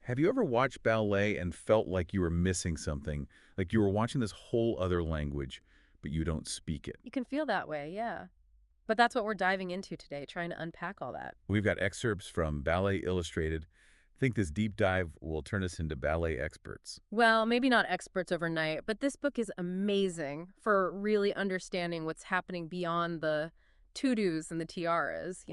Have you ever watched ballet and felt like you were missing something? Like you were watching this whole other language, but you don't speak it? You can feel that way, yeah. But that's what we're diving into today, trying to unpack all that. We've got excerpts from Ballet Illustrated. I think this deep dive will turn us into ballet experts. Well, maybe not experts overnight, but this book is amazing for really understanding what's happening beyond the to-dos and the tiaras.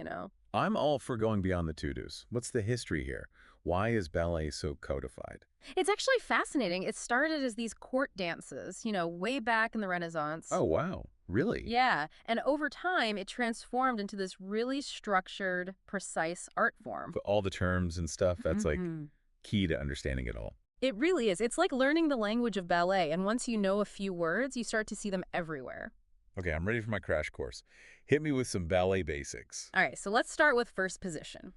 I'm all for going beyond the to-dos. What's the history here? Why is ballet so codified? It's actually fascinating. It started as these court dances, way back in the Oh, Renaissance. wow. Really? Yeah, and over time, it transformed into this really structured, precise art form. But all the terms and stuff, that's like hmm key to understanding it all. It really is. It's like learning the language of ballet, and once you know a few words, you start to see them everywhere. Okay, I'm ready for my crash course. Hit me with some ballet basics. All right, so let's start with first position.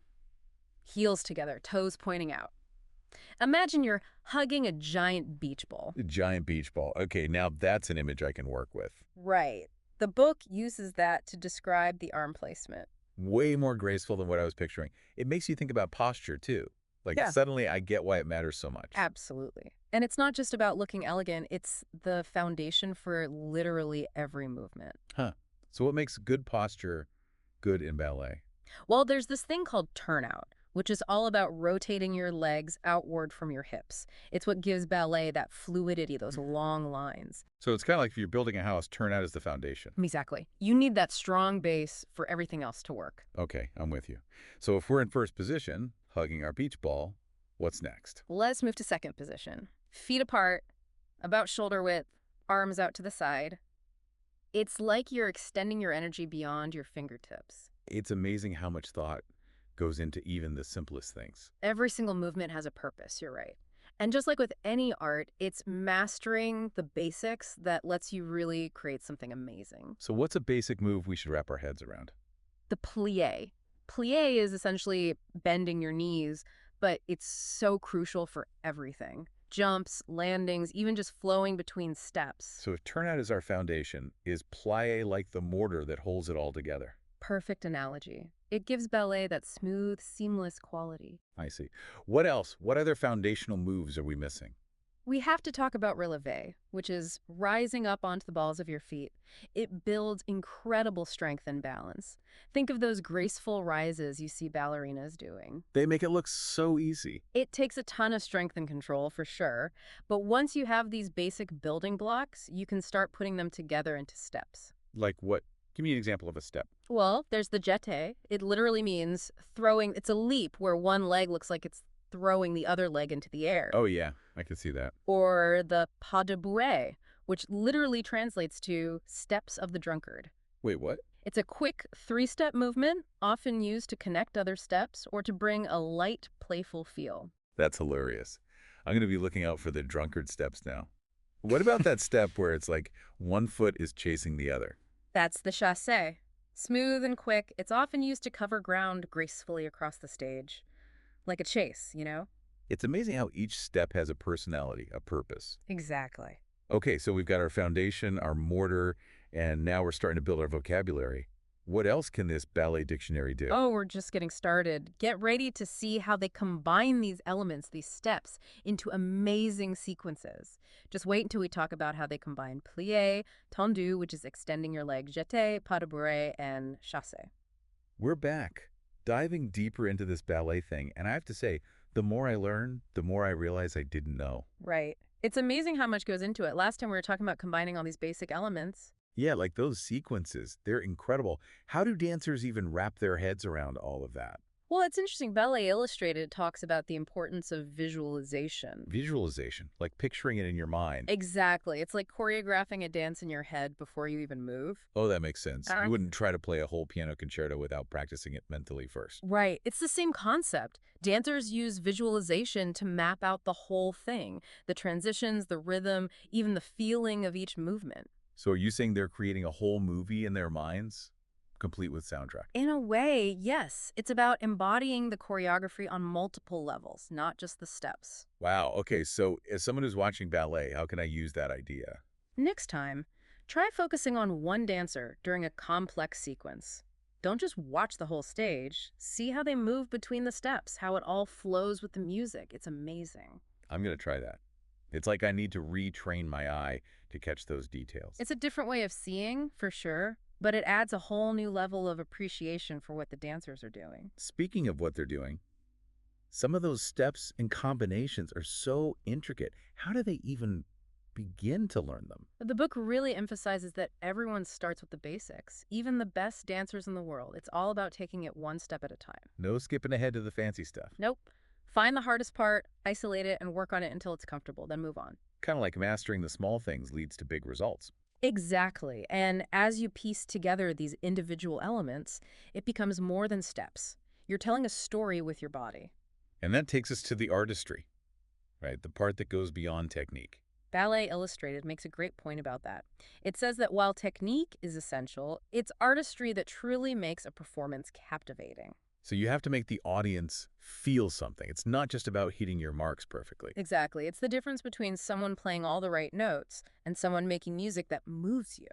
Heels together, toes pointing out. Imagine you're hugging a giant beach ball. A giant beach ball. Okay, now that's an image I can work with. Right. The book uses that to describe the arm placement. Way more graceful than what I was picturing. It makes you think about posture, too. Like, Yeah. suddenly I get why it matters so much. Absolutely. And it's not just about looking elegant, it's the foundation for literally every movement. Huh. So what makes good posture good in ballet? Well, there's this thing called turnout, which is all about rotating your legs outward from your hips. It's what gives ballet that fluidity, those long lines. So it's kind of like if you're building a house, turnout is the foundation. Exactly. You need that strong base for everything else to work. Okay, I'm with you. So if we're in first position, hugging our beach ball, what's next? Let's move to second position. Feet apart, about shoulder width, arms out to the side. It's like you're extending your energy beyond your fingertips. It's amazing how much thought goes into even the simplest things. Every single movement has a purpose, you're right. And just like with any art, it's mastering the basics that lets you really create something amazing. So what's a basic move we should wrap our heads around? The plie. Plie is essentially bending your knees, but it's so crucial for everything. Jumps, landings, even just flowing between steps. So if turnout is our foundation, is plie like the mortar that holds it all together? Perfect analogy. It gives ballet that smooth, seamless quality. I see. What else? What other foundational moves are we missing? We have to talk about releve, which is rising up onto the balls of your feet. It builds incredible strength and balance. Think of those graceful rises you see ballerinas doing. They make it look so easy. It takes a ton of strength and control for sure, but once you have these basic building blocks, you can start putting them together into steps. Like what? Give me an example of a step. Well, there's the jeté. It literally means throwing, it's a leap where one leg looks like it's throwing the other leg into the air. Oh, yeah, I can see that. Or the pas de bouée, which literally translates to steps of the drunkard. Wait, what? It's a quick three-step movement, often used to connect other steps or to bring a light, playful feel. That's hilarious. I'm going to be looking out for the drunkard steps now. What about that step where it's like one foot is chasing the other? That's the chassé. Smooth and quick, it's often used to cover ground gracefully across the stage. Like a chase. It's amazing how each step has a personality, a purpose. Exactly. Okay, so we've got our foundation, our mortar, and now we're starting to build our vocabulary. What else can this ballet dictionary do? Oh, we're just getting started. Get ready to see how they combine these elements, these steps, into amazing sequences. Just wait until we talk about how they combine plié, tendu, which is extending your leg, jeté, pas de bourrée, and chassé. We're back, diving deeper into this ballet thing, and I have to say, the more I learn, the more I realize I didn't know. Right. It's amazing how much goes into it. Last time we were talking about combining all these basic elements. Yeah, like those sequences, they're incredible. How do dancers even wrap their heads around all of that? Well, it's interesting. Ballet Illustrated talks about the importance of visualization. Visualization, like picturing it in your mind. Exactly. It's like choreographing a dance in your head before you even move. Oh, that makes sense. Uh, You wouldn't try to play a whole piano concerto without practicing it mentally first. Right. It's the same concept. Dancers use visualization to map out the whole thing, the transitions, the rhythm, even the feeling of each movement. So are you saying they're creating a whole movie in their minds, complete with soundtrack? In a way, yes. It's about embodying the choreography on multiple levels, not just the steps. Wow, okay, so as someone who's watching ballet, how can I use that idea? Next time, try focusing on one dancer during a complex sequence. Don't just watch the whole stage. See how they move between the steps, how it all flows with the music. It's amazing. I'm going to try that. It's like I need to retrain my eye to catch those details. It's a different way of seeing, for sure, but it adds a whole new level of appreciation for what the dancers are doing. Speaking of what they're doing, some of those steps and combinations are so intricate. How do they even begin to learn them? The book really emphasizes that everyone starts with the basics, even the best dancers in the world. It's all about taking it one step at a time. No skipping ahead to the fancy stuff. Nope. Find the hardest part, isolate it, and work on it until it's comfortable, then move on. Kind of like mastering the small things leads to big results. Exactly. And as you piece together these individual elements, it becomes more than steps. You're telling a story with your body. And that takes us to the artistry, right? The part that goes beyond technique. Ballet Illustrated makes a great point about that. It says that while technique is essential, it's artistry that truly makes a performance captivating. So you have to make the audience feel something. It's not just about hitting your marks perfectly. Exactly. It's the difference between someone playing all the right notes and someone making music that moves you.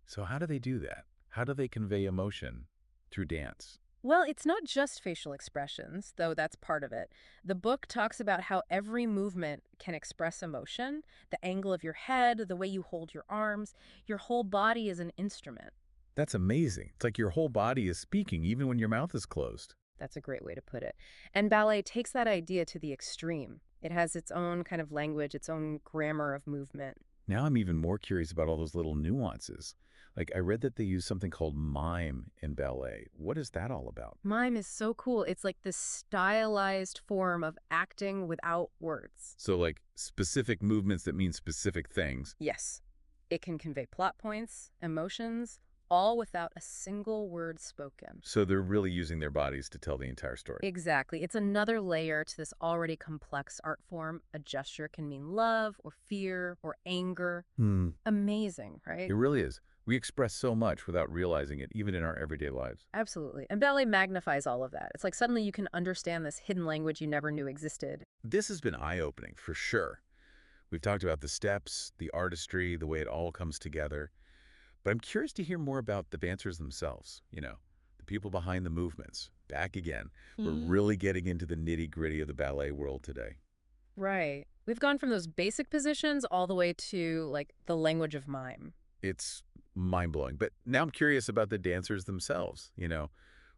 So how do they do that? How do they convey emotion through dance? Well, it's not just facial expressions, though that's part of it. The book talks about how every movement can express emotion, the angle of your head, the way you hold your arms. Your whole body is an instrument. That's amazing. It's like your whole body is speaking even when your mouth is closed. That's a great way to put it. And ballet takes that idea to the extreme. It has its own kind of language, its own grammar of movement. Now I'm even more curious about all those little nuances. Like I read that they use something called mime in ballet. What is that all about? Mime is so cool. It's like this stylized form of acting without words. So like specific movements that mean specific things. Yes, it can convey plot points, emotions, all without a single word spoken. So they're really using their bodies to tell the entire story. Exactly. It's another layer to this already complex art form. A gesture can mean love or fear or anger. Amazing, right? It really is. We express so much without realizing it, even in our everyday lives. Absolutely. And ballet magnifies all of that. It's like suddenly you can understand this hidden language you never knew existed. This has been eye-opening, for sure. We've talked about the steps, the artistry, the way it all comes together. But I'm curious to hear more about the dancers themselves, the people behind the movements. Back again, we're really getting into the nitty-gritty of the ballet world today. Right. We've gone from those basic positions all the way to, like, the language of mime. It's mind-blowing. But now I'm curious about the dancers themselves,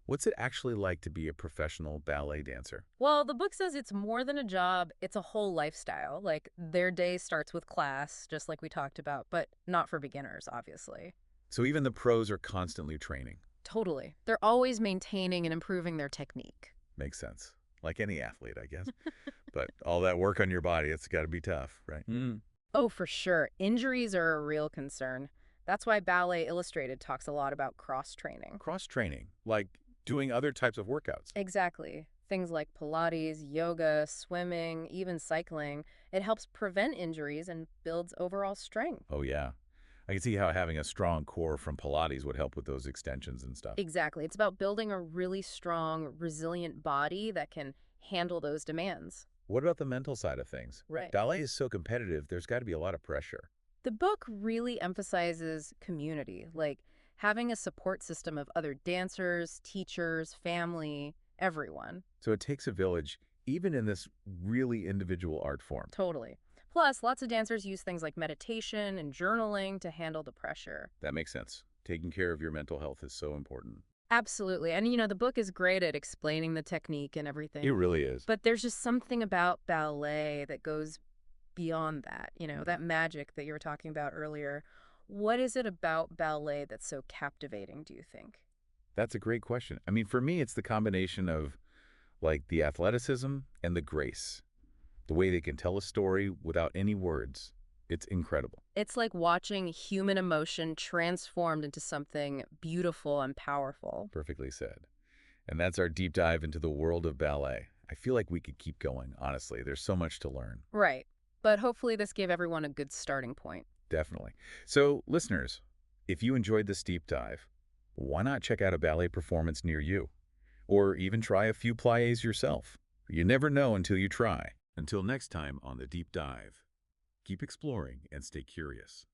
What's it actually like to be a professional ballet dancer? Well, the book says it's more than a job, it's a whole lifestyle. Like, their day starts with class, just like we talked about, but not for beginners, obviously. So even the pros are constantly training. Totally. They're always maintaining and improving their technique. Makes sense. Like any athlete, I guess. But all that work on your body, it's got to be tough, right? Oh, for sure. Injuries are a real concern. That's why Ballet Illustrated talks a lot about cross-training. Cross-training, like doing other types of workouts. Exactly. Things like Pilates, yoga, swimming, even cycling. It helps prevent injuries and builds overall strength. Oh, yeah. I can see how having a strong core from Pilates would help with those extensions and stuff. Exactly. It's about building a really strong, resilient body that can handle those demands. What about the mental side of things? Right. Ballet is so competitive, there's got to be a lot of pressure. The book really emphasizes community, like having a support system of other dancers, teachers, family, everyone. So it takes a village, even in this really individual art form. Totally. Plus, lots of dancers use things like meditation and journaling to handle the pressure. That makes sense. Taking care of your mental health is so important. Absolutely. And, the book is great at explaining the technique and everything. It really is. But there's just something about ballet that goes beyond that, that magic that you were talking about earlier. What is it about ballet that's so captivating, do you think? That's a great question. I mean, for me, it's the combination of, like, the athleticism and the grace. The way they can tell a story without any words. It's incredible. It's like watching human emotion transformed into something beautiful and powerful. Perfectly said. And that's our deep dive into the world of ballet. I feel like we could keep going, honestly. There's so much to learn. Right. But hopefully this gave everyone a good starting point. Definitely. So, listeners, if you enjoyed this deep dive, why not check out a ballet performance near you? Or even try a few pliés yourself. You never know until you try. Until next time on The Deep Dive, keep exploring and stay curious.